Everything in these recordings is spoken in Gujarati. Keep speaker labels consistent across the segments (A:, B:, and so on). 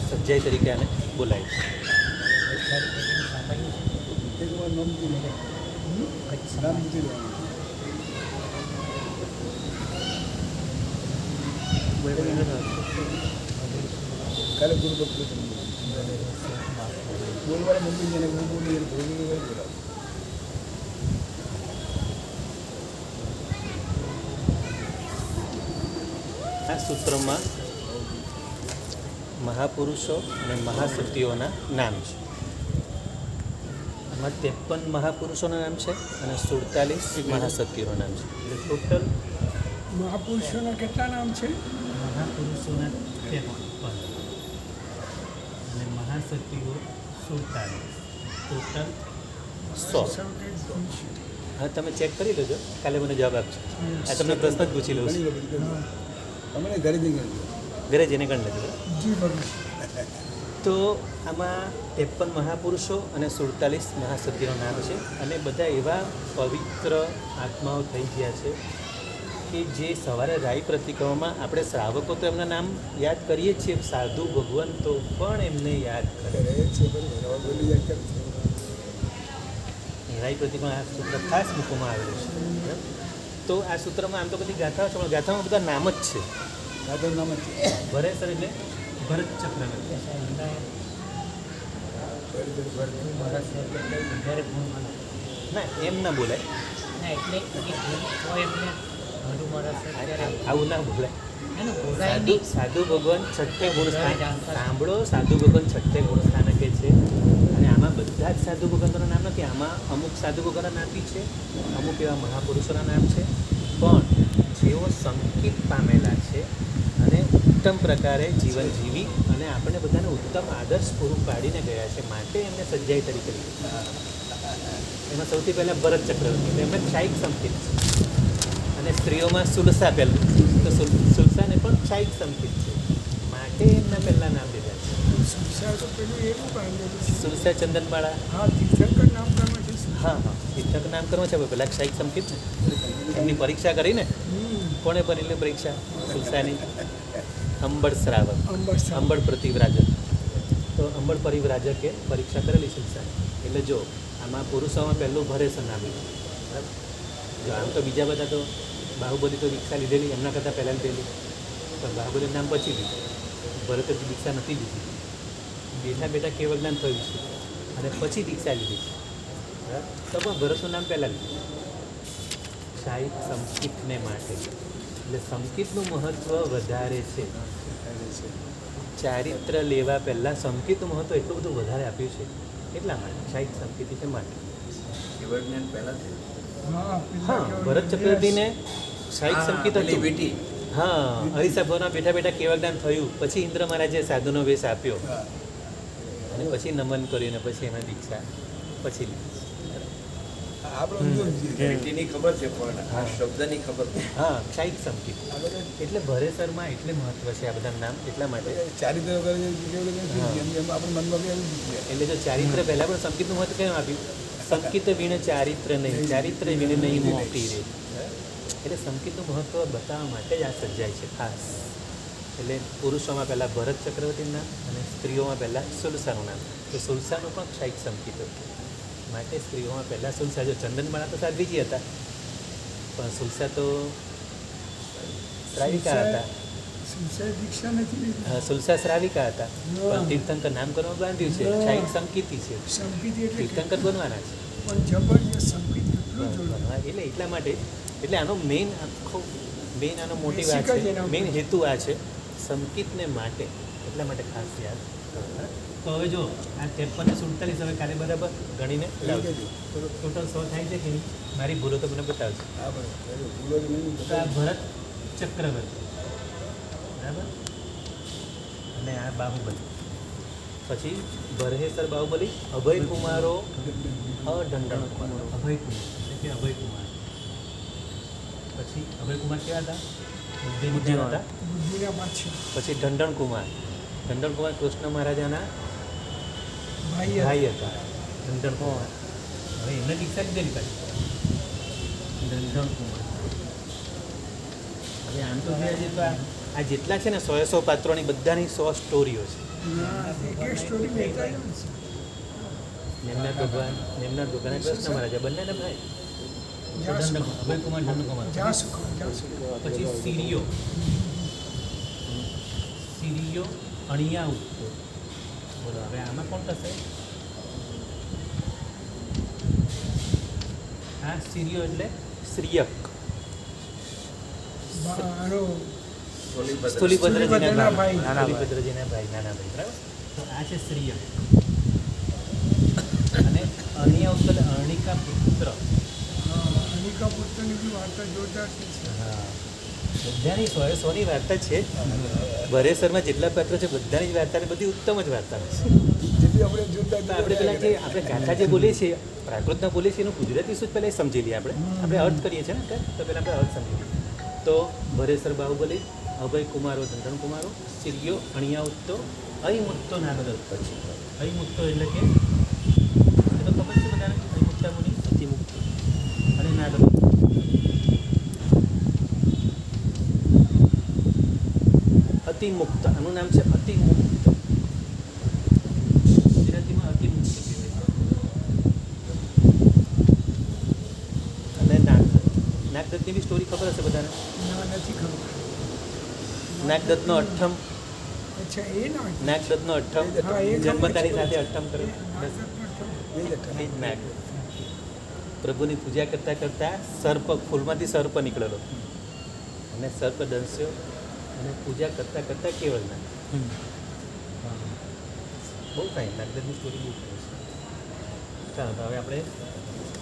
A: સજ્જાઈ તરીકે આને બોલાય છે.
B: કાલે ગુરુ ભક્ત બોલવાળા મમ્મી જેને હું બોલી બોલાવ.
A: આ સૂત્રમાં મહાપુરુષો અને મહાશક્તિઓના નામ છે. આમાં 53 મહાપુરુષોના નામ છે અને 47 મહાશક્તિઓના નામ છે. એટલે ટોટલ
B: મહાપુરુષોના કેટલા નામ છે?
A: મહાપુરુષોના 53 અને મહાશક્તિઓ 47, ટોટલ 100. હા, તમે ચેક કરી લેજો, કાલે મને જવાબ આપજો. આ તમને પ્રશ્ન જ પૂછી લઉં છું.
B: તમે ઘરે જઈને
A: ઘરે જઈને ગણ લેજો.
B: જી ભગવાન.
A: તો આમાં 53 મહાપુરુષો અને 47 મહાશક્તિઓના નામ છે. અને બધા એવા પવિત્ર આત્માઓ થઈ ગયા છે કે જે સવારે રાઈ પ્રતિક્રમમાં આપણે શ્રાવકો તો એમના નામ યાદ કરીએ જ છીએ, સાધુ ભગવંતો પણ એમને યાદ કરે
B: છે. બોલી યાદ કરે છે.
A: રાઈ પ્રતિક્રમણ આ સૂત્ર ખાસ મૂકવામાં આવેલું છે. તો આ સૂત્રમાં આમ તો બધી ગાથાઓ છે, પણ ગાથામાં બધા નામ જ છે.
B: દાદા નામ જ
A: ભરેસર એટલે ભરત ચક્રવર્તી. ના, એમ ના બોલાય, આવું ના બોલાય. સાધુ ભગવાન છઠ્ઠે ગુણ સ્થાન સાંભળો. સાધુ ભગવાન છઠ્ઠે ગુણ સ્થાનકે છે. અને આમાં બધા જ સાધુ ભગવંતોના નામ નથી. આમાં અમુક સાધુ ભગવાનના નામ બી છે, અમુક એવા મહાપુરુષોના નામ છે. પણ જેઓ સંકિત પામેલા છે અને ઉત્તમ પ્રકારે જીવન જીવી અને આપણે બધાને ઉત્તમ આદર્શ પૂરું પાડીને ગયા છે, માટે એમને સજ્જાઈ તરીકે લીધું. એમાં સૌથી પહેલાં ભરત ચક્રવર્તી, એમને ક્ષાયિક સંકિત છે. અને સ્ત્રીઓમાં સુલસા પહેલું, તો સુલસાને પણ ક્ષાયિક સંકિત છે, માટે એમના પહેલાં નામ લીધા છે. સુલસા ચંદનબાળા.
B: હા, તીર્થંકર નામકરણ છે.
A: હા, તીર્થંકર નામકરણ છે. પહેલાં ક્ષાયિક સંકિત ને એમની પરીક્ષા કરીને કોણે ભરેલી પરીક્ષા? સુલસાની. અંબળ શ્રાવક, અંબળ પ્રતિવ્રાજક. તો અંબળ પરિવ્રાજકે પરીક્ષા કરેલી સુલસાની. એટલે જો આમાં પુરુષોમાં પહેલું ભરેસર નામ લીધું. બરાબર. જો આમ તો બીજા બધા તો બાહુબલી તો દીક્ષા લીધેલી એમના કરતાં પહેલાં લીધેલી, પણ બાહુબલીનું નામ પછી લીધું. ભરતે દીક્ષા નથી લીધી. બેઠા બેઠા કેવળ જ્ઞાન થયું છે અને પછી દીક્ષા લીધી છે. બરાબર. તો પણ ભરતનું નામ પહેલાં લીધું. ક્ષાયિક સંકિતને માટે. એટલે સંકિતનું મહત્ત્વ વધારે છે. ચારિત્ર લેવા પહેલાં સંકિતનું મહત્ત્વ એટલું બધું વધારે આપ્યું છે. એટલા માટે ક્ષાયિક સંકિત છે માટે. હા, ભરત ચક્રવર્તીને ક્ષાયિક સંકિત હતું. હા, હરિસા ભવનમાં બેઠા બેઠા કેવળ જ્ઞાન થયું. પછી ઇન્દ્ર મહારાજે સાધુનો વેશ આપ્યો અને પછી નમન કર્યું અને પછી એમાં દીક્ષા પછી લીધી.
B: ખબર છે પણ આ શબ્દની ખબર
A: હા, ક્ષાયિક સંકિત. એટલે ભરેસરમાં એટલે મહત્વ છે આ બધા નામ. એટલા માટે
B: ચારિત્ર
A: એટલે જો ચારિત્ર પહેલાં પણ સંકિતનું મહત્વ કેમ આપ્યું? સંકિત વિણ ચારિત્ર નહીં, ચારિત્ર વિણ નહીં મોટી રે. એટલે સંકિતનું મહત્વ બતાવવા માટે જ આ સર્જાય છે ખાસ. એટલે પુરુષોમાં પહેલાં ભરત ચક્રવર્તીનું નામ અને સ્ત્રીઓમાં પહેલાં સુલસાનું નામ. તો સુલસાનું પણ ક્ષાયિક સંકિત હતું. માટે સ્ત્રીઓમાં પહેલાં સુલસા. જો ચંદનબાળા તો સાધ્વીજી હતા, પણ સુલસા તો શ્રાવિકા હતા.
B: દીક્ષા નથી.
A: સુલસા શ્રાવિકા હતા, પણ તીર્થંકર નામ કરવામાં બાંધ્યું છે. ક્ષાયિક સંકિતી છે, તીર્થંકર બનવાના છે.
B: પણ જબરજસ્ત સંકિત
A: એટલે એટલા માટે એટલે આનો મેઇન આનો મોટી વાત છે, મેઇન હેતુ આ છે સંકિતને માટે. એટલા માટે ખાસ યાદ. તો હવે જો આ 53 ને 47 હવે કાલે બરાબર ગણીને લાવજો. ટોટલ 100 થાય છે કે નહીં? મારી ભૂલો તો મને બતાવજો. તો આ ભરત ચક્રવર્તી, બરાબર, અને આ બાહુબલી. પછી ભરેસર બાહુબલી, અભયકુમારો, અઢંઢણ કુમારો, અભયકુમાર એટલે કે અભયકુમાર. પછી અભયકુમાર કેવા હતા? બુદ્ધિમાન હતા. પછી ઢંઢણકુમાર. ઢંઢણકુમાર કૃષ્ણ મહારાજાના ભાઈ હતા. ઢંઢણકુમાર. હવે એમને દીક્ષા લીધેલી પાછી ઢંઢણકુમાર. હવે આમ તો જોઈએ તો આ જેટલા છે ને 100 પાત્રોની બધાની 100 સ્ટોરીઓ છે.
B: એક સ્ટોરી કહેતા જ હશે.
A: નિમનાથ ભગવાન અને કૃષ્ણ મહારાજા બંનેને ભાઈ. અભયકુમાર નંદકુમાર
B: જાસુકો
A: પછી સિરિયો અણિયા ઉત્તો. બોલો હવે આમાં કોણ થશે? આ સિરિયો એટલે શ્રીયક, સ્થૂલીભદ્રજીના ભાઈ, નાના ભાઈ, બરાબર. તો આ છે શ્રીયક. અને અણિયા ઉત્તો એટલે અર્ણિકા પુત્ર.
B: અનિકા પુત્રની બી વાર્તા જોરદાર છે.
A: હા, બધાની 100ની વાર્તા છે. ભરેસરમાં જેટલા પાત્રો છે બધાની જ વાર્તા બધી ઉત્તમ જ વાર્તા છે.
B: જેથી આપણે જોતા
A: તો આપણે પેલા જે આપણે ગાથા જે બોલીએ છીએ, પ્રાકૃતના બોલીએ છીએ, એનું ગુજરાતી શું પહેલાં એ સમજી લઈએ. આપણે અર્થ કરીએ છીએ ને, તો પહેલાં આપણે અર્થ સમજી લઈએ. તો ભરેસર બાહુબલી, અભય કુમારો ધંધણ કુમારો, સિરિયો અણિયા ઉત્તો, અયમુત્તો નાગદત્ત. પછી અયમુત્તો એટલે કે એ તો ખબર છે બધાને, અયમુત્તા મુનિ, અતિમુક્ત અને નાગદત્ત. અતિમુક્ત, આનું નામ છે અતિમુક્ત. ગુજરાતીમાં અતિમુક્ત અને નાગદત્તની બી સ્ટોરી ખબર હશે બધાને.
B: નથી ખબર.
A: નાગદત્તનો અઠ્ઠમ,
B: અચ્છા એ ના
A: નાગદત્તનો અઠ્ઠમ,
B: હા, એ ખબર
A: જન્મતાની
B: છે.
A: સાથે અઠ્ઠમ કરે. એ જ નાગ. પ્રભુની પૂજા કરતાં કરતાં સર્પ, ફૂલમાંથી સર્પ નીકળેલો અને સર્પ દંશ્યો અને પૂજા કરતાં કરતાં કેવળ નાગ. બહુ ફાઇન, નાગદત્તની સ્ટોરી બહુ ફાઇન છે. ચાલો તો હવે આપણે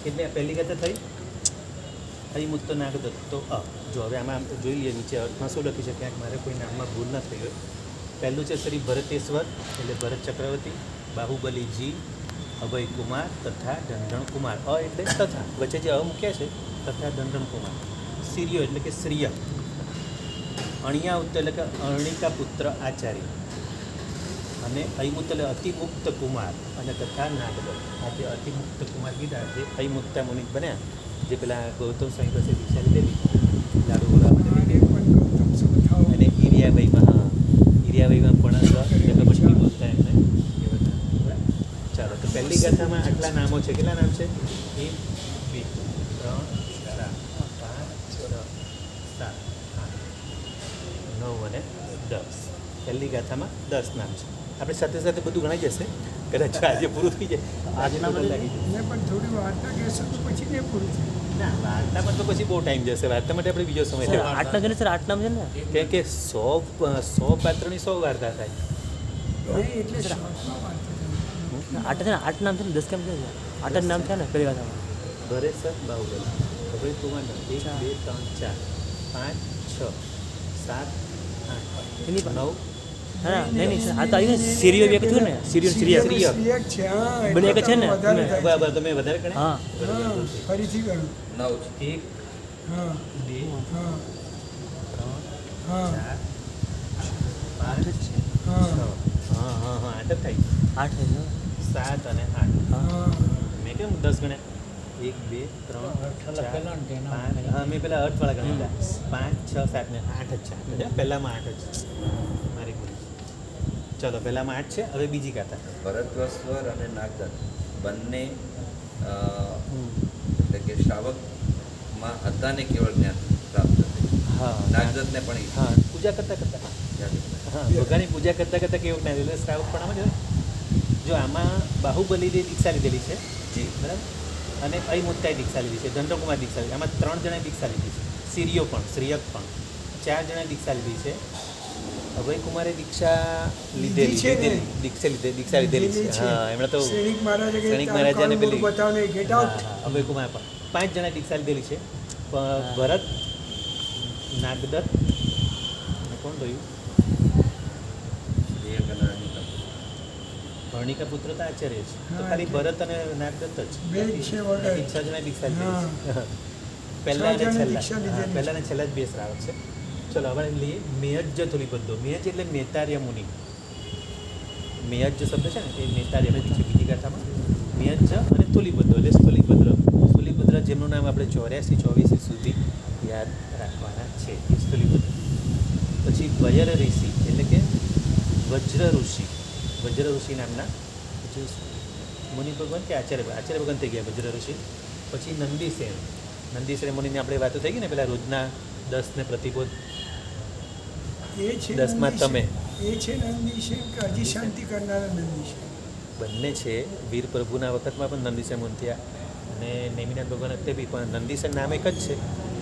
A: કેટલી પહેલી ગાથા થઈ? અયમુત્તો નાગદત્ત. તો જો હવે આમાં જોઈ લઈએ નીચે અર્થમાં શું લખી છે, ક્યાંક મારે કોઈ નામમાં ભૂલ ન થઈ હોય. પહેલું છે શ્રી ભરતેશ્વર એટલે ભરત ચક્રવર્તી, બાહુબલીજી, અભય કુમાર તથા ધંધણ કુમાર. એટલે તથા, વચ્ચે જે મૂક્યા છે તથા ધંધણ કુમાર. સિરિયો એટલે કે શ્રીય, અણિયા ઉત્ત એટલે કે અર્ણિકા પુત્ર આચાર્ય, અને અયમુત્ત એટલે અતિમુક્ત કુમાર, અને તથા નાગદત્ત. આ જે અતિમુક્ત કુમાર કીધા જે અયમુક્તા મુનિ બન્યા, જે પેલા ગૌતમ સ્વામી પાસે દીક્ષા લીધેલી લાડુ બોલા માટે અને ઈરિયાભાઈમાં પણ જગમટકી બોલતા એમને એ બધા. ચાલો તો પહેલી ગાથામાં આટલા નામો છે. કેટલા નામ છે? 1 2 3 4 5 6 7 8 9 અને 10. પહેલી ગાથામાં 10 નામ છે. આપણે સાથે સાથે બધું ગણાઈ જશે, કદાચ આજે પૂરું થઈ જાય. આજના લાગી જશે.
B: પણ થોડી વાર્તા કહેશો તો પછી ને પૂરું થાય.
A: ના, વાર્તામાં તો પછી બહુ ટાઈમ જશે. વાર્તા માટે આપણે બીજો સમય લેવો.
C: 8 નામ છે ને સર, 8 નામ છે ને,
A: કેમ કે 100 પાત્રની 100 વાર્તા થાય.
B: એટલે શોર્ટમાં વાર્તા છે.
C: 8 છે ને, 8 નામ છે ને, 10 કેમ છે? 8 જ નામ છે ને પેલી વાતમાં.
A: ભરેસર બાહુબલી, અભય કુમાર 1 2 3 4 5 6 7 8
C: એની પણ
A: 9.
C: હા નહીં સર, આ તો આવ્યું ને સિરિયો બે કીધું ને, સિરિયો
A: સિરિયો.
B: શ્રીયક છે, હા,
C: બંને એક જ છે ને?
B: વધારે થાય.
A: બરાબર, તમે વધારે ગણે.
C: હા.
B: હા, ફરીથી કરું.
A: 1
B: હા
A: 2
B: હા
A: 3
B: હા
A: 4 5
B: હા
A: 6. હા હા હા, 8 જ થાય.
C: 8 છે
A: 7 અને 8.
B: હા
A: મેં કેમ 10 ગણ્યા? 1 2 3 4 5. હા, મેં પેલા અર્થવાળા ગણ્યા હતા. 5 6 7 ને 8 જ છે. પહેલામાં 8 જ છે. મારી ભૂલ છે. ચલો, પહેલામાં 8 છે. હવે બીજી ગાથા.
D: ભરતેશ્વર અને નાગદત્ત બંને એટલે કે શ્રાવકમાં હતા ને કેવળ જ્ઞાન પ્રાપ્ત થયું.
A: હા,
D: નાગદત્તને પણ એ
A: હા, પૂજા કરતાં કરતાં. હા, ભગવાનની પૂજા કરતાં કરતાં કેવું જ્ઞાન એટલે શ્રાવક પણ આમાં જો આમાં બાહુબલીએ દીક્ષા લીધેલી છે,
D: જી
A: બરાબર, અને અયમુત્તાએ દીક્ષા લીધી છે, ધંધણકુમાર દીક્ષા લીધી. આમાં 3 જણાએ દીક્ષા લીધી છે. સિરિયો પણ, શ્રીયક પણ 4 જણાએ દીક્ષા લીધી છે. અભય કુમારે દીક્ષા લીધેલી
B: છે ને?
A: દીક્ષા લીધેલી છે. હા, એમણે તો
B: શ્રેણિક મહારાજે કે
A: શ્રેણિક મહારાજાને પેલી
B: બતાવને ગેટ
A: હા,
B: આઉટ.
A: હા, અભય કુમાર પણ 5 જણાએ દીક્ષા લીધેલી છે. ભરત, નાગદત્ત અને કોણ રહ્યું?
D: શ્રીયક અને અનિકા.
A: અર્ણિકા પુત્ર તો આચાર્ય છે. તો
B: હા,
A: ખાલી
B: એટલે
A: ભરત અને નાગદત્ત જ.
B: બે જ છે વગર.
A: 6 જણાએ દીક્ષા
B: હા.
A: લીધેલી છે. પહેલા અને
B: જણાએ
A: છેલ્લા.
B: દીક્ષા લીધેલી
A: હા, પહેલા અને છેલ્લા જ 2 શ્રાવક છે. ચલો હવે લઈએ મેયજ્જ તુલિબદ્ધો. મેયજ્જ એટલે નેતાર્ય મુનિ. મેયજ્જ શબ્દ છે ને એ નેતાર્ય મુનિ છે બીજી ગાથામાં. મેયજ્જ અને તુલિબદ્ધો એટલે સ્થુલિભદ્ર. સ્થુલિભદ્ર જેમનું નામ આપણે 84 સુધી યાદ રાખવાના છે. એ સ્થુલિભદ્ર. પછી વજર ઋષિ એટલે કે વજ્ર ઋષિ નામના મુનિ ભગવાન કે આચાર્ય ભગવાન થઈ ગયા વજ્ર ઋષિ. પછી નંદીસેન મુનિની આપણે વાતો થઈ ગઈ ને પેલા રોજના 10 ને પ્રતિબોધ
B: એ છે
A: 10માં તમે
B: એ છે નંદીશેન કે હજી શાંતિ કરનારા નંદીશેન?
A: બંને છે. વીર પ્રભુના વખતમાં પણ નંદીસેન મુનિ થયા અને નેમિનાથ ભગવાન વખતે બી, પણ નંદીસેન નામ એક જ છે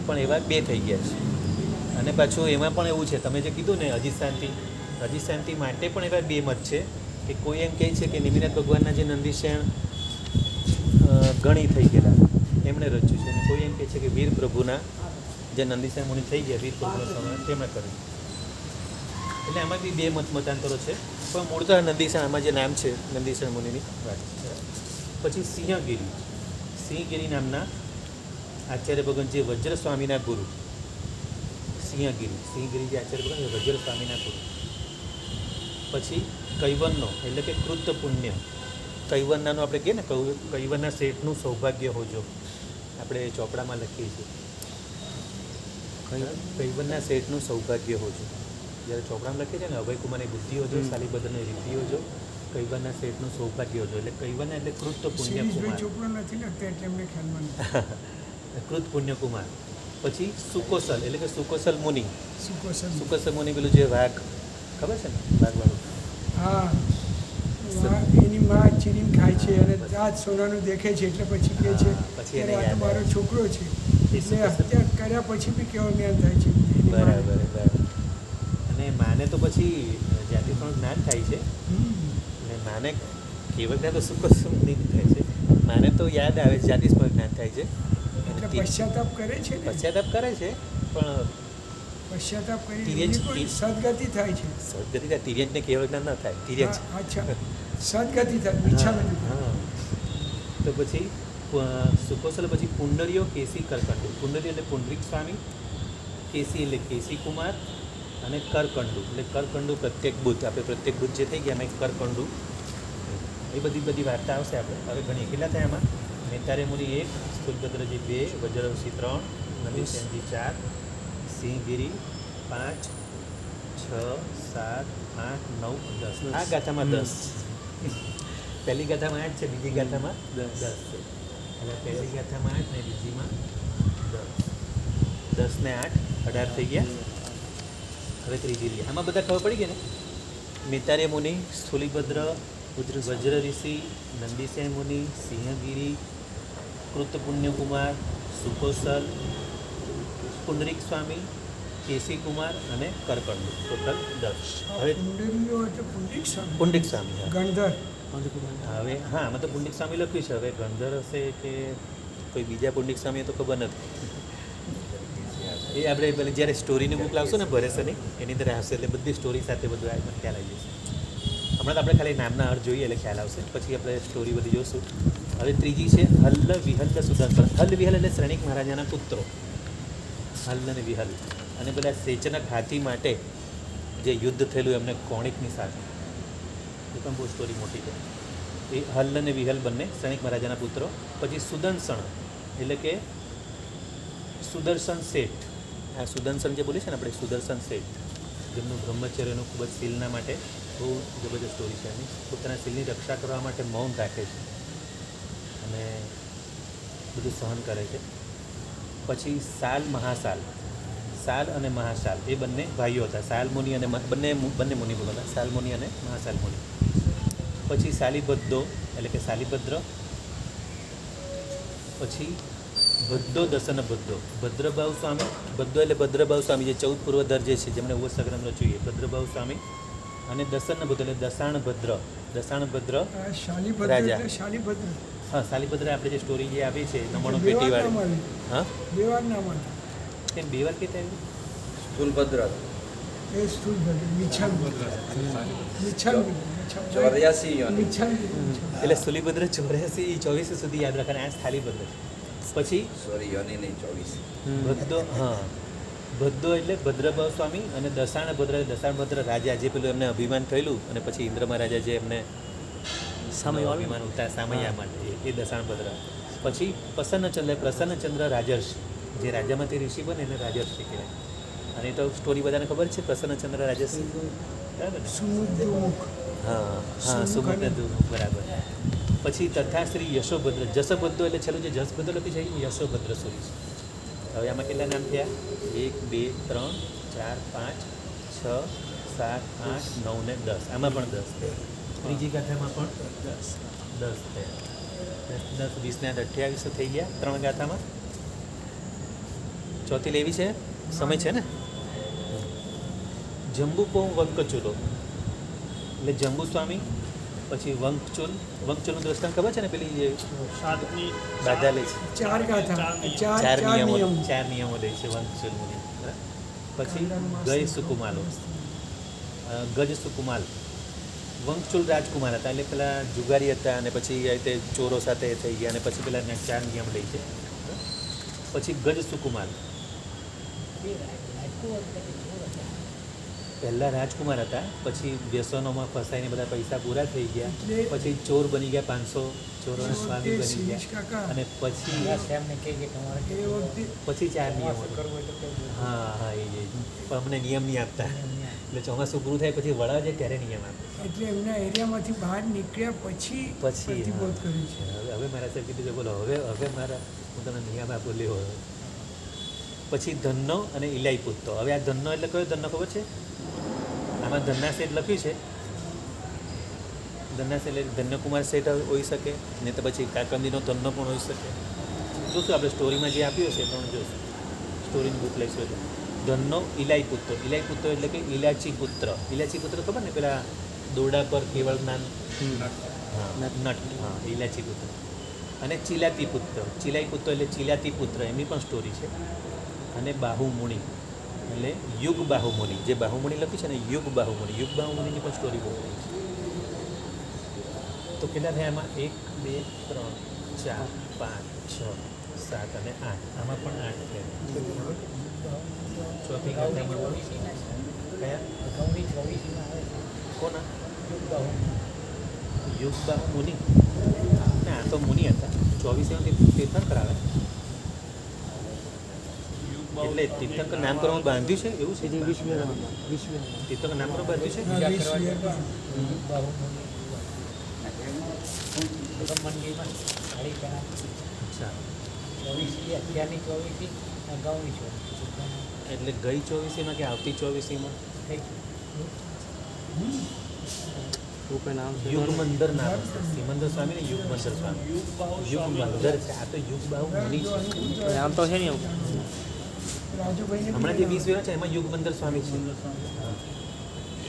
A: પણ એવા 2 થઈ ગયા છે. અને પાછું એમાં પણ એવું છે, તમે જે કીધું ને અજીત શાંતિ માટે પણ એવા 2 મત છે કે કોઈ એમ કહે છે કે નેમિનાથ ભગવાનના જે નંદીસેન ગણી થઈ ગયેલા એમણે રચ્યું છે, અને કોઈ એમ કહે છે કે વીર પ્રભુના જે નંદીસેન મુનિ થઈ ગયા વીર પ્રભુનો સમય તેમણે કર્યું. એટલે આમાં બી 2 મતાંતરો છે, પણ મૂળ તો નંદીસેન આમાં જે નામ છે નંદીસેન મુનિની વાત છે. પછી સિંહગીરી નામના આચાર્ય ભગવાન જે વજ્ર સ્વામીના ગુરુ, સિંહગીરી જે આચાર્ય ભગવાન વજ્ર સ્વામીના ગુરુ. પછી કૈવનનો એટલે કે કૃત પુણ્ય, કૈવનનાનું આપણે કહીએ ને કૈવનના શેઠનું સૌભાગ્ય હોજો, આપણે ચોપડામાં લખીએ છીએ કૈવનના શેઠનું સૌભાગ્ય હોજો. જ્યારે ચોપડામાં લખીએ છીએ ને અભયકુમારની બુદ્ધિ હોજો, શાલીભદ્રની રીતિ હોજો, કૈવનના શેઠનું સૌભાગ્ય હોજો. એટલે કૈવન એટલે કૃત પુણ્ય કુમાર,
B: ચોપડો નથી લખતા એટલે એમને ખ્યાલમાં
A: કૃત પુણ્ય કુમાર. પછી સુકોસલ એટલે કે સુકોસલ મુનિ, સુકોસલ મુનિ પેલું જે વાઘ ખબર છે ને વાઘવાળું,
B: હા, એની માં ચીરીને ખાય છે અને દાંત સોનાનું દેખે છે એટલે પછી કહે છે
A: પછી એને
B: કે આ તો
A: યાદ
B: મારો
A: આવે.
B: છોકરો છે, એટલે
A: સુકોસલ.
B: હત્યા કર્યા પછી બી કેવો જ્ઞાન થાય છે એની માને.
A: બરાબર. અને માને તો પછી જાતિ પણ જ્ઞાન થાય છે, અને માને કેવળના તો સુકોસલ મુનિ થાય છે, માને તો યાદ આવે છે જાતિ પણ જ્ઞાન થાય છે.
B: એટલે પશ્ચાતાપ કરે છે ને,
A: પશ્ચાતાપ કરે છે પણ
B: પશ્ચાતાપ કરી
A: તિર્યંજ-
B: એની પણ સદગતિ થાય છે.
A: સદગતિ થાય, તિર્યંજને કેવળ જ્ઞાન ન થાય, તિર્યંજ.
B: હા, અચ્છા, સદગતિ થાય, ઈચ્છા નથી.
A: હા. તો પછી સુકોસલ પછી પુંડરીઓ કેસી કરકંડુ, પુંડરી એટલે પુંડરીક સ્વામી, કેસી એટલે કેસી કુમાર, અને કરકંડુ એટલે કરકંડુ પ્રત્યેક બુદ્ધ, આપણે પ્રત્યેક બુદ્ધ જે થઈ ગયા એમાં એક કરકંડુ. એ બધી વાર્તા આવશે આપણે હવે ઘણી. કેટલા થયા આમાં? મેતારે મુનિ 1, સ્થૂલભદ્રજી 2, વજ્રઋષિ 3, નંદીસેનજી 4, સિંહગીરી 5, 6, 7, 8, 9, 10. આ ગાથામાં 10. પહેલી ગાથામાં 8 છે, બીજી ગાથામાં 10 છે. એટલે પહેલી ગાથામાં 8 ને બીજીમાં 10. 10 ને 8 18 થઈ ગયા. હવે ત્રીજી લી. આમાં બધા ખબર પડી ગઈ ને? મેતારે મુનિ, સ્થૂલીભદ્ર, વજ્ર ઋષિ, નંદીસેન મુનિ, સિંહગીરી, કૃત પુણ્યકુમાર, સુકોસલ, પુંડરીક સ્વામી, કેસી કુમાર અને કરકંડુ. ટોટલ 10. હવે
B: પુંડરીઓ એટલે પુંડરીક સ્વામી,
A: પુંડરીક સ્વામી, હા.
B: ગણધર.
A: હવે હા, આમાં તો પુંડરીક સ્વામી લખ્યું છે. હવે ગંધર હશે કે કોઈ બીજા પુંડરીક સ્વામી તો ખબર નથી. એ આપણે પેલી જ્યારે સ્ટોરીની બુક લાવશું ને ભરેશની, એની અંદર આવશે, એટલે બધી સ્ટોરી સાથે બધું આ ખ્યાલ આવી જશે. હમણાં તો આપણે ખાલી નામના અર્થ જોઈએ એટલે ખ્યાલ આવશે, પછી આપણે સ્ટોરી બધી જોઈશું. હવે ત્રીજી છે હલ્લ વિહલ્લ સુદર્શન. હલ્લ વિહલ એટલે શ્રેણિક મહારાજાના પુત્રો, હલ્લ અને વિહલ. અને પેલા સેચનક હાથી માટે જે યુદ્ધ થયેલું એમને કોણિકની સાથે, એ પણ બહુ સ્ટોરી મોટી છે. એ હલ્લ અને વિહલ બંને શ્રેણિક મહારાજાના પુત્રો. પછી સુદર્શન એટલે કે સુદર્શન શેઠ. આ સુદર્શન જે બોલી છે ને આપણે, સુદર્શન શેઠ, જેમનું બ્રહ્મચર્યનું ખૂબ જ શીલના માટે બહુ જબરદસ્ત સ્ટોરી છે એની. પોતાના શીલની રક્ષા કરવા માટે મૌન રાખે છે અને બધું સહન કરે છે. પછી સાલ મહાસાલ, સાલ અને મહાસાલ એ બંને ભાઈઓ હતા. સાલ મુનિ અને બંને મુનિ હતા, સાલ મુનિ અને મહાસાલ મુનિ. પછી સાલીભદ્રો એટલે કે સાલીભદ્ર. પછી ભદ્દો દસન ભદ્દો, ભદ્રભાવ સ્વામી. ભદ્દો એટલે ભદ્રભાવ સ્વામી જે 14 પૂર્વધર જે છે, જેમણે ઓસગ્રમ રચ્યું, ભદ્રભાવ સ્વામી. અને દસન ભદ્ર એટલે દસાણભદ્ર, દસાણભદ્ર
B: શાલીભદ્ર
A: રાજા.
B: એટલે શાલીભદ્ર.
A: હા, શાલીભદ્ર આપણે જે સ્ટોરી જે આવી છે નમણો પેટીવાળી. હા,
B: બે વાર નામ આવે.
A: કેમ 2 વાર કહેતા આવ્યું?
D: સ્થૂલભદ્ર
B: એ સ્થૂલભદ્ર, મિચ્છામિ. મિચ્છામિ.
D: 84 યોનિ.
B: મિચ્છામિ.
A: એટલે સ્થૂલીભદ્ર 84 24 સુધી યાદ રાખવાના. આ સ્થાલીભદ્ર. પછી
D: સોરી યોનિ નહીં 24.
A: ભદ્દો, હા, ભદ્દો એટલે ભદ્રભાવ સ્વામી. અને દસાણભદ્ર એટલે દસાણભદ્ર રાજા, જે પેલું એમને અભિમાન થયેલું અને પછી ઇન્દ્ર મહારાજા જે એમને અભિમાન ઉતાર સામૈયા માટે, એ દસાણભદ્ર. પછી પ્રસન્નચંદ્ર રાજર્ષિ, જે રાજામાંથી ઋષિ બને એને રાજર્ષિ કહેવાય. અને એ તો સ્ટોરી બધાને ખબર છે, પ્રસન્નચંદ્ર રાજેશ્રી, બરાબર ને?
B: સુમુદ્રમુખ
A: હા હા, સુમુદ્ર, બરાબર. પછી તથાશ્રી યશોભદ્ર, જસભદ્ર એટલે છેલ્લું જે જસભદ્ર લખી છે એ યશોભદ્ર સુરી છે. હવે આમાં કેટલા નામ થયા? 1 2 3 4 5 6 7 8 9 ને 10. આમાં પણ 10 થયા. ત્રીજી ગાથામાં પણ 10 થયા. 10 20 ને 28 થઈ ગયા 3 ગાથામાં. ચોથી લેવી છે, સમય છે ને? જંબુકો વંકચૂલો એટલે જંબુ સ્વામી, પછી વંકચૂલનું દ્રષ્ટાંત ખબર છે ને? પેલી જે બાધા લે છે,
B: 4 ગાથા,
A: ચાર નિયમો
B: નિયમ.
A: 4 નિયમો લે છે વંકચૂલ મુનિ. પછી ગય સુકુમાલો, ગજ સુકુમાલ. વંકચૂલ રાજકુમાર હતા, એટલે પેલા જુગારી હતા અને પછી આ રીતે ચોરો સાથે થઈ ગયા અને પછી પેલા 4 નિયમ લે છે. પછી ગજ સુકુમાલ પહેલાં રાજકુમાર હતા, પછી વ્યસનોમાં ફસાઈને બધા પૈસા પૂરા થઈ ગયા, પછી ચોર બની ગયા, 500 ચોરોના સ્વામી બની
B: શિરીષ
A: ગયા,
B: કાકા
A: અને પછી
B: એ વખતે
A: પછી 4 નિયમો. હા હા, એ પણ અમને નિયમ નહીં આપતા, એટલે ચોમાસું પૂરું થાય પછી વળાવ જાય ત્યારે નિયમ આપે.
B: એટલે એમના એરિયામાંથી બહાર નીકળ્યા પછી પ્રતિબોધ કર્યું છે.
A: હવે મારા સાહેબ કીધું કે બોલો હવે મારા હું તમને નિયમ આપું, લેવો. પછી ધનનો અને ઇલાઈ પૂતતો. હવે આ ધનનો એટલે કયો ધનનો ખબર છે? આમાં ધન્ના શેઠ લખ્યું છે. ધન્ના શેઠ એટલે ધન્યકુમાર શેઠ હોઈ શકે, ને તો પછી કાકંદીનો ધનનો પણ હોઈ શકે. જોશું આપણે સ્ટોરીમાં જે આપ્યું છે પણ જોશું, સ્ટોરીની બુક લઈશું એટલે. ધનનો ઇલાઈ પુત્ર. ઇલાઈ પુત્ર એટલે કે ઇલાચી પુત્ર. ઇલાચી પુત્ર ખબર ને, પેલા દોરડા પર કેવળ જ્ઞાન, હા નટ, હા ઇલાચી પુત્ર. અને ચિલાતી પુત્ર. ચિલાઈ પુત્ર એટલે ચિલાતી પુત્ર, એમની પણ સ્ટોરી છે. અને બાહુમુનિ એટલે યુગ બાહુમુનિ, જે બાહુમુનિ લખી છે ને યુગ બાહુમુનિની પણ સ્ટોરી બહુ છે. તો કેટલા થયા આમાં? 1 2 3 4 5 6 7 અને 8. આમાં પણ 8 થયા. ચોથી ગાથામાં કયા? કોના? યુગ બાહુમુનિ ના, આ તો મુનિ હતા. 24 તીર્થંકર આવે, એટલે તીર્થંકર નામકરણ બાંધ્યું છે એવું છે. તીર્થંકર નામકરણ બાંધ્યું છે. અચ્છા, એટલે ગઈ 24માં કે આવતી 24માં? યુગમંદર નામ છે. સિમંદર સ્વામી ને યુગમંદર સ્વામી. યુગમંદર છે, આ તો યુગ બાહુ મુનિ છે.
C: આમ તો છે ને એવું.
B: રાજુભાઈને
A: હમણાં જે 20 વેરા છે એમાં યુગમંદર સ્વામી છે.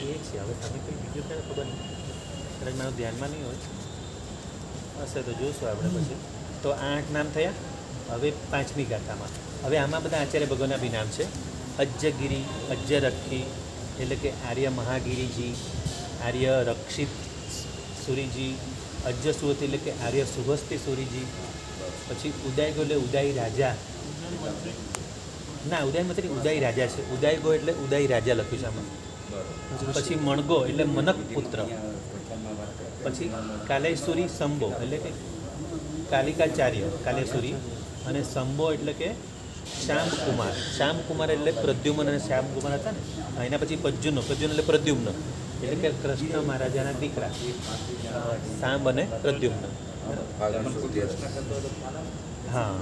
A: એ છે. હવે તમે કંઈ બીજું ક્યારે ખબર નહીં, કદાચ મારું ધ્યાનમાં નહીં હોય, હશે તો જોઈશું આપણે પછી. તો 8 નામ થયા. હવે 5મી ગાથામાં, હવે આમાં બધા આચાર્ય ભગવાનના બી નામ છે. અજ્જગીરી, અજ્જરક્ષી એટલે કે આર્ય મહાગીરીજી, આર્ય રક્ષિત સુરીજી, અજ્જસુવતી એટલે કે આર્ય સુહસ્તી સુરીજી. પછી ઉદયગો એટલે ઉદય રાજા. ના, ઉદય મતલબ ઉદય રાજા છે. ઉદયગો એટલે ઉદય રાજા લખ્યું છે આમાં. પછી મણગો એટલે મનક પુત્ર. પછી કાલેશ્વરી સંભો એટલે કે કાલિકાચાર્ય કાલેશ્વરી, અને સંભો એટલે કે શ્યામકુમાર. શ્યામકુમાર એટલે પ્રદ્યુમ્ન અને શ્યામકુમાર હતા ને, એના પછી પ્રદ્યુમ્ન એટલે પ્રદ્યુમ્ન એટલે કે કૃષ્ણ મહારાજાના દીકરા સાંબ અને પ્રદ્યુમ્ન. હા,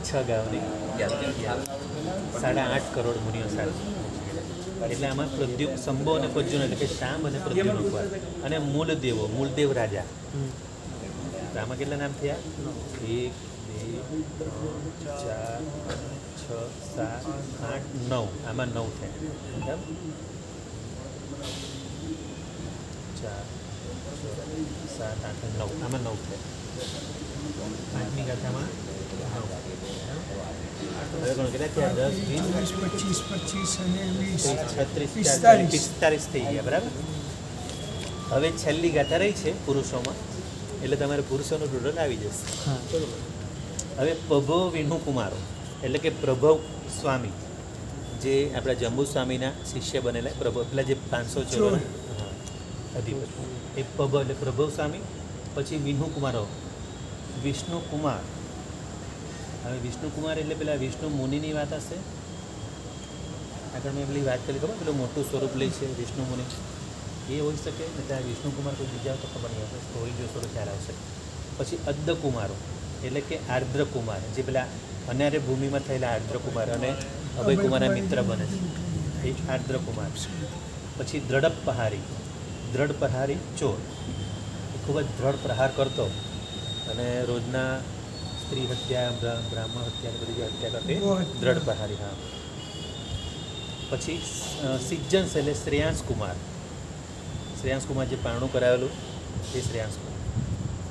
A: 6 ગાવની 8.5 કરોડ મુનિઓ સાથે. એટલે આમાં સંભો અને પ્રદ્યુમ્ન એટલે કે શ્યામ અને પ્રદ્યુમ્ન ઉપર. અને મૂળદેવ રાજા. તો આમાં કેટલા નામ થયા? 1 2 3 4 6 7 8 9. આમાં 9 થયા. બરાબર? 4 7 8 9. આમાં 9 થયા. 5મી ગાથામાં 9. હવે કોણ કેટલા થયા? 10 20
B: 25 અને 20
A: 45 થઈ ગયા. બરાબર? હવે છેલ્લી ગાથા રહી છે પુરુષોમાં, એટલે તમારે પુરુષોનું ટોટલ આવી જશે. હવે પ્રભવ વિષ્ણુકુમારો એટલે કે પ્રભવ સ્વામી, જે આપણા જંબુ સ્વામીના શિષ્ય બનેલા પ્રભવ, પેલા જે 500 ચોર અધિપતિ, એ પ્રભવ એટલે પ્રભવ સ્વામી. પછી વિષ્ણુકુમારો, વિષ્ણુકુમાર. હવે વિષ્ણુકુમાર એટલે પેલા વિષ્ણુ મુનિની વાત હશે, આગળ મેં પેલી વાત કરી ખબર પેલું મોટું સ્વરૂપ લે છે વિષ્ણુ મુનિ, એ હોઈ શકે ને ત્યાં વિષ્ણુકુમાર કોઈ બીજા તો ખબર નહીં હશે, સ્ટોરી જોશો તો ખ્યાલ આવશે. પછી અદ્દકુમારો એટલે કે આર્દ્રકુમાર, જે પેલા અનાર્ય ભૂમિમાં થયેલા આર્દ્રકુમાર અને અભયકુમારના મિત્ર બને છે, એ આર્દ્રકુમાર. પછી દ્રઢપહારી, દ્રઢપહારી ચોર, એ ખૂબ જ દ્રઢ પ્રહાર કરતો અને રોજના સ્ત્રી હત્યા, બ્રાહ્મણ હત્યા ને બધી જે હત્યા કરતી, દ્રઢપહારી. હા. પછી સિજ્જન્સ એટલે શ્રેયાંશ કુમાર, શ્રેયાંશ કુમાર જે પારણું કરાવેલું એ શ્રેયાંશ કુમાર.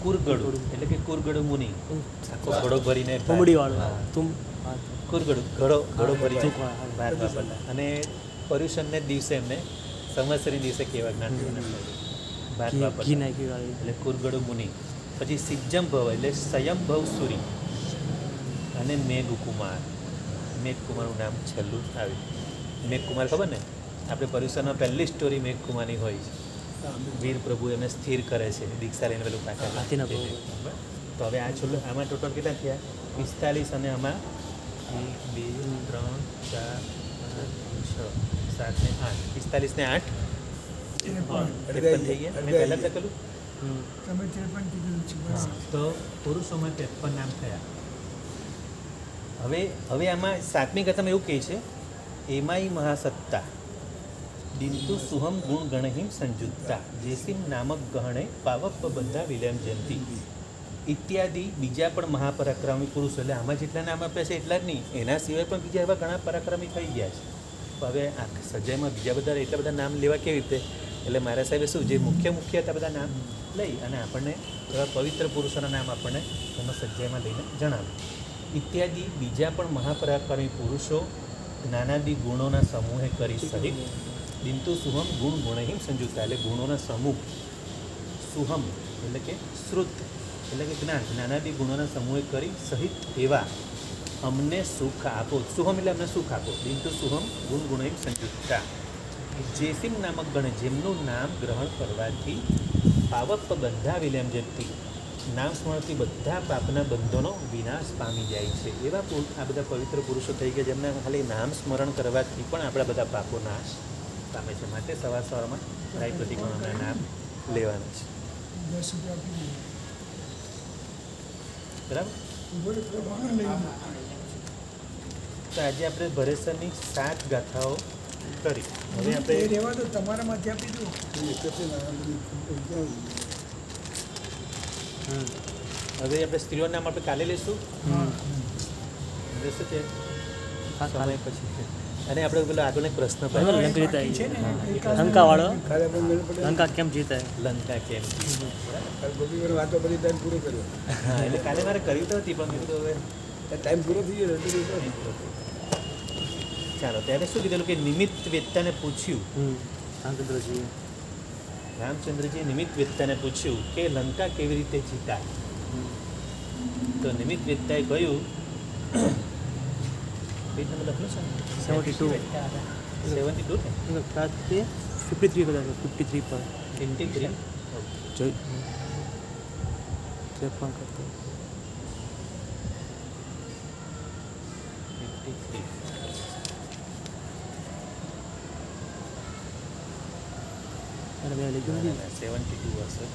A: કુરગડુ એટલે કે કુરગડુ મુનિ, આખો ઘડો ભરીને કુરગડુ ઘડો ભરીને બહાર વાપરતા, અને પર્યુષણને દિવસે એમને સંવત્સરી દિવસે કેવા જ્ઞાતિઓને બહાર વાપરતા, એટલે કુરગડુ મુનિ. પછી સિજ્જંભવ એટલે સ્વયંભવ સુરી અને મેઘકુમાર, મેઘકુમારનું નામ છેલ્લું આવ્યું. મેઘકુમાર ખબર ને, આપણે પર્યુષણમાં પહેલી સ્ટોરી મેઘકુમારની હોય છે. વીર પ્રભુ એમને સ્થિર કરે છે દીક્ષા લઈને પેલું કાકા. તો હવે આ છોડું આમાં ટોટલ કેટલા થયા? 45, અને આમાં 1 2 3 4 5 6 7 ને 8, 45 ને 8 53 થઈ ગયા. મેં પહેલાં લખેલું
B: તમે 53 કીધું છે.
A: તો પુરુષોમાં 53 નામ થયા. હવે આમાં 7મી કથામાં એવું કહે છે, એમાઈ મહાસત્તા દિંતુ સુહમ ગુણ ગણહિમ સંયુક્તા જેસીમ નામક ગહણે પાવપ બંધા વિલમ જયંતી ઇત્યાદિ. બીજા પણ મહાપરાક્રમી પુરુષો, એટલે આમાં જેટલા નામ આપ્યા છે એટલા જ નહીં, એના સિવાય પણ બીજા એવા ઘણા પરાક્રમી થઈ ગયા છે. હવે આ સજ્જાયમાં બીજા બધા એટલા બધા નામ લેવા કેવી રીતે? એટલે મારા સાહેબે શું, જે મુખ્ય હતા બધા નામ લઈ અને આપણને એવા પવિત્ર પુરુષોના નામ આપણને એમાં સજ્જાયમાં લઈને જણાવ્યું. ઇત્યાદિ બીજા પણ મહાપરાક્રમી પુરુષો નાનાદી ગુણોના સમૂહે કરી સહિત દિંતુ સુહમ ગુણ ગુણહિમ સંયુક્તા, એટલે ગુણોના સમૂહ, સુહમ એટલે કે શ્રુત એટલે કે જ્ઞાન, નાનાદી ગુણોના સમૂહે કરી સહિત એવા અમને સુખ આપો. સુહમ એટલે અમને સુખ આપો. દિંતુ સુહમ ગુણ ગુણહિમ સંયુક્તા જેસીમ નામક ગણે, જેમનું નામ ગ્રહણ કરવાથી પાવપ બંધા વિલમ જતી, નામ સ્મરણથી બધા પાપના બંધનો વિનાશ પામી જાય છે. એવા આ બધા પવિત્ર પુરુષો થઈ ગયા જેમના ખાલી નામ સ્મરણ કરવાથી પણ આપણા બધા પાપો નાશ પામે છે. માટે સવારમાં રાય પ્રતિકોણના નામ લેવાના છે.
B: 10 રૂપિયા
A: બરાબર. તો આજે આપણે ભરેસરની 7 ગાથાઓ કરી. હવે આપણે
B: રહેવા તો તમારામાંથી આપી દો.
A: હવે આપણે સ્ત્રીઓના નામ આપણે કાલે લઈશું. શું છે સમય પછી. અને આપણે પેલો આગળ એક પ્રશ્ન
C: લંકાવાળો, લંકા કેમ જીતે?
A: લંકા કેમ?
B: વાતો બધી ટાઈમ પૂરો કર્યો.
A: હા, એટલે કાલે મારે કર્યું તો હતી પણ કીધું હવે
B: ટાઈમ પૂરો થઈ ગયો.
A: ચાલો, ત્યારે શું કીધેલું કે નિમિત્ત વેત્તાને પૂછ્યું, રામચંદ્રજી નિમિત્ત વેત્તાને પૂછ્યું કે લંકા કેવી રીતે જીતાય. તો નિમિત્ત વેત્તાએ કહ્યું, પેજ નંબર લખેલું છે
C: 72
A: ને
C: 53 કદાચ 53 પર
A: 53
C: જોઈ 53 કરતો
A: 53
C: અને મેં લીધું નથી.
A: 72 હશે.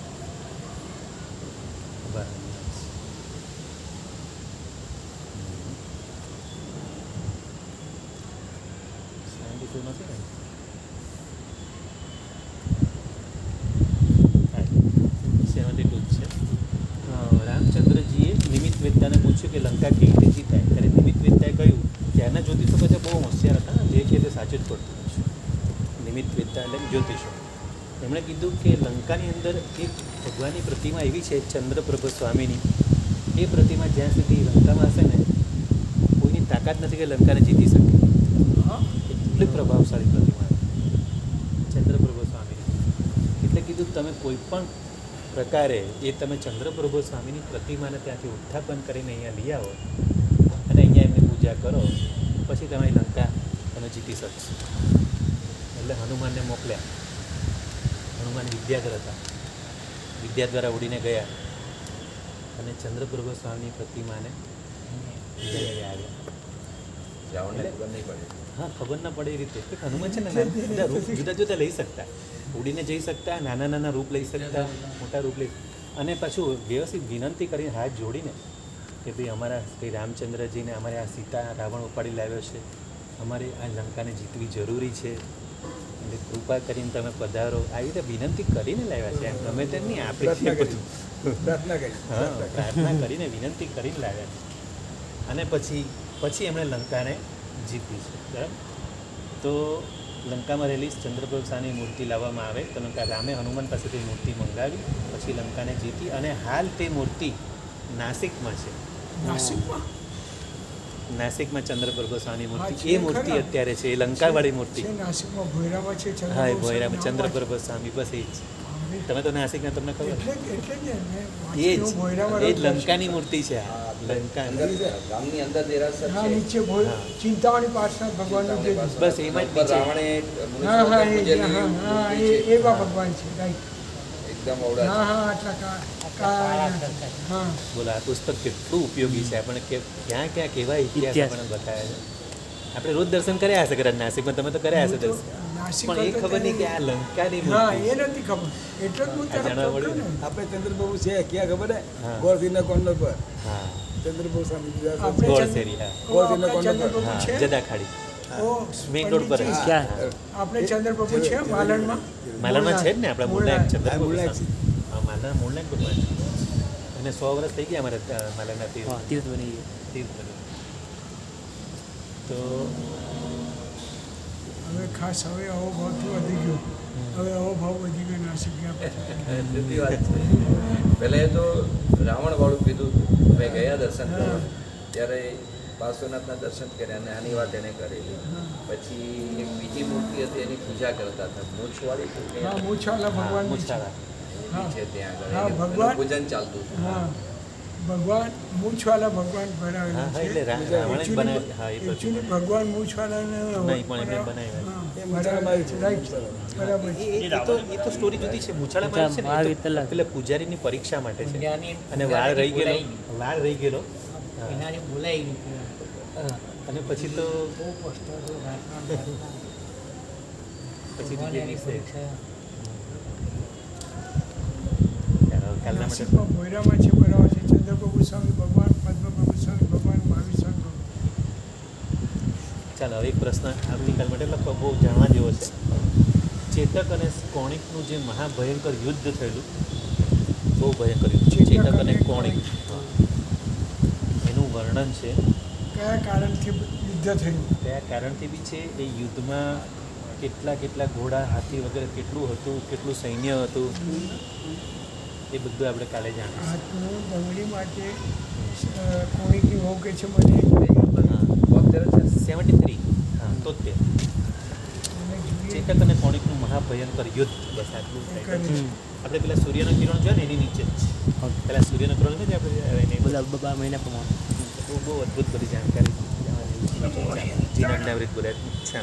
A: બરાબર. 72 નથી ને? 72 જ છે. રામચંદ્રજીએ નિમિત્ત વેત્તાને પૂછ્યું કે લંકા કેવી રીતે જીતાય. ત્યારે નિમિત્ત વેત્તાએ કહ્યું, ત્યારના જ્યોતિષો પછી બહુ હોશિયાર હતા ને, જે કે તે સાચું જ પડતું છે. નિમિત્ત વેત્તા એટલે જ્યોતિષો. એમણે કીધું કે લંકાની અંદર એક ભગવાનની પ્રતિમા એવી છે, ચંદ્રપ્રભ સ્વામીની. એ પ્રતિમા જ્યાં સુધી લંકામાં હશે ને, કોઈની તાકાત નથી કે લંકાને જીતી શકે. એટલી પ્રભાવશાળી પ્રતિમા ચંદ્રપ્રભ સ્વામીની. એટલે કીધું તમે કોઈ પણ પ્રકારે એ તમે ચંદ્રપ્રભુ સ્વામીની પ્રતિમાને ત્યાંથી ઉત્થાપન કરીને અહીંયા લઈ આવો અને અહીંયા એમની પૂજા કરો, પછી તમારી લંકા તમે જીતી શકશો. એટલે હનુમાનને મોકલ્યા. હનુમાન વિદ્યાધર હતા. વિદ્યા દ્વારા ઉડીને ગયા અને ચંદ્રપ્રભુ સ્વામીની પ્રતિમાને લઈ આવ્યા.
D: રાવણને ખબર નહીં પડે.
A: હા ખબર ના પડે એ રીતે કે હનુમાન છે ને બધા રૂપ જુદા જુદા લઈ શકતા, ઉડીને જઈ શકતા, નાના નાના રૂપ લઈ શકતા, મોટા રૂપ લઈ, અને પાછું વ્યવસ્થિત વિનંતી કરીને હાથ જોડીને કે ભાઈ અમારા શ્રી રામચંદ્રજીને અમારે આ સીતા રાવણ ઉપાડી લાવ્યો છે, અમારે આ લંકાને જીતવી જરૂરી છે, એટલે કૃપા કરીને તમે પધારો, આવી રીતે વિનંતી કરીને લાવ્યા છે. એમ ગમે તેમ નહીં આપણે હા પ્રાર્થના કરીને વિનંતી કરીને લાવ્યા છે. અને પછી એમણે લંકાને જીતી છે. બરાબર. તો લંકામાં રહેલી ચંદ્રપ્રભુ શાહની મૂર્તિ લાવવામાં આવે તો રામે હનુમાન પાસેથી મૂર્તિ મંગાવી, પછી લંકાને જીતી, અને હાલ તે મૂર્તિ નાસિકમાં છે. નાસિકમાં ચંદ્રપ્રભુ શાહની મૂર્તિ, એ મૂર્તિ અત્યારે છે, એ લંકાવાળી મૂર્તિ.
B: નાસિકમાં ભોયરામાં છે.
A: હા એ ભોયરામાં ચંદ્રપ્રભુ સ્વામી, બસ એ જ. તમે તો નાસિકના, તમને ખબર એ જ લંકાની મૂર્તિ છે. આ લંકા
D: ગામની અંદર દેરાસર છે.
B: નીચે ચિંતામણી પાર્ષદ ભગવાનનું જે
A: બસ એમાં જ નીચે.
D: રાવણે
B: એવા ભગવાન છે. રાઈટ.
D: એકદમ અવડા
B: હા હા આટલા હા
A: બોલો આ પુસ્તક કેટલું ઉપયોગી છે. આપણે ક્યાં ક્યાં કેવા ઇતિહાસ આપણને બતાવ્યા છે. આપણે રોજ દર્શન કર્યા હશે કદાચ નાસિકમાં, તમે તો કર્યા હશે દર્શન, પણ એ ખબર નહીં કે આ લંકાની
B: હા
A: મૂર્તિ
B: એ નથી ખબર. એટલે જ હું
A: આ જાણવા મળ્યું ને.
E: આપણે ચંદ્રબાબુ છે ક્યાં ખબર હે
A: હા.
E: ગોળસીના કોર્નર પર
A: હા
E: ચંદ્રબાબુ સ્વામી
B: આપણે
A: ગોળસેરી, હા
B: ચંદ્રપ્રભુ
A: હા
B: છે.
A: જદા ખાડી
B: ઓ,
A: મેઇન રોડ પર જ.
B: પંડિતજી,
C: ક્યાં
B: આપણે ચંદ્રપ્રભુ છે માલણમાં.
A: માલણમાં છે જ ને આપણા મૂળનાયક ચંદ્રપ્રભુ
E: મૂળનાયક છે.
A: સ્વામી. હા માલણ મૂળનાયક ભગવાન છે. અને 100 વર્ષ થઈ ગયા અમારે માલણના
C: હા તીર્થ બની ગયું.
A: તીર્થ. તો
B: હવે ખાસ હવે આવો ભાવ તો વધી ગયો. હવે આવો ભાવ વધી ગયો નાસિક ગયા પછી.
D: જુદી વાત છે. પહેલાં એ તો રાવણ વાળું કીધું હતું. અમે ગયા દર્શન કરવા ત્યારે પાર્શ્વનાથના દર્શન કર્યા અને આની વાત એને કરેલી. પછી એક બીજી મૂર્તિ હતી એની પૂજા કરતા હતા, મૂછવાળી મૂર્તિ
B: હા મૂછવાલા
A: હા
B: ભગવાન
A: મૂછાળા.
D: છે ત્યાં આગળ
B: હા,
D: એનું
B: ભગવાન.
D: પૂજન ચાલતું હતું.
B: હા ભગવાન મૂછવાલા ભગવાન
A: હા
B: બનાવેલા
A: હા એટલે
B: છે.
A: રાવણે જ બનાવી. હા એ બધું
B: એકચ્યુઅલી ભગવાન મૂછવાલા
A: નહીં, પણ એમને બનાવ્યા.
E: એ મૂછાળામાં છે.
B: રાઈટ બરાબર છે.
A: એ તો સ્ટોરી જુદી છે. મૂછાળામાં છે ને
C: મહાવીર
A: એ તો
C: તલાક.
A: પેલા પૂજારીની પરીક્ષા માટે છે, અને વાળ રહી ગયેલો, હા. અને પછી તો પછી બીજે દિવસે ચાલો, કાલના માટે
B: નાસિકમાં ભોયરામાં છે બરાબર છે. ચંદ્રપ્રભુ સ્વામી ભગવાન, પદ્મપ્રભુ સ્વામી ભગવાન, મહાવીર સ્વામી ભગવાન.
A: ચાલો હવે એક પ્રશ્ન આવતીકાલ માટે એટલે બહુ જાણવા જેવો છે. ચેતક અને કોણિકનું જે મહાભયંકર યુદ્ધ થયેલું, બહુ ભયંકર યુદ્ધ, ચેતક અને કોણિક, હા. એનું વર્ણન છે.
B: કયા કારણથી યુદ્ધ થયું?
A: કયા કારણથી બી છે, એ યુદ્ધમાં કેટલા ઘોડા, હાથી વગેરે કેટલું હતું, કેટલું સૈન્ય હતું, એ બધું આપણે કાલે જાણીશું.
B: હાથનું બંગડી માટે કોણિકની વહુ કે છે મને
A: હા 73, હા 73.
B: અને જોઈએ
A: ચેતક અને કોણિકનું મહાભયંકર યુદ્ધ, બસ આટલું થાય.
B: કરે.
A: આપણે પેલા સૂર્યનો કિરણ જોઈએ ને એની નીચે જ પેલા સૂર્યનો કિરણ છે આપણે એને
C: બધા 2 મહિના પ્રમાણે
A: બહુ અદ્ભુત બધી જાણકારી જીના જ્ઞાવૃત બોલ્યા છે.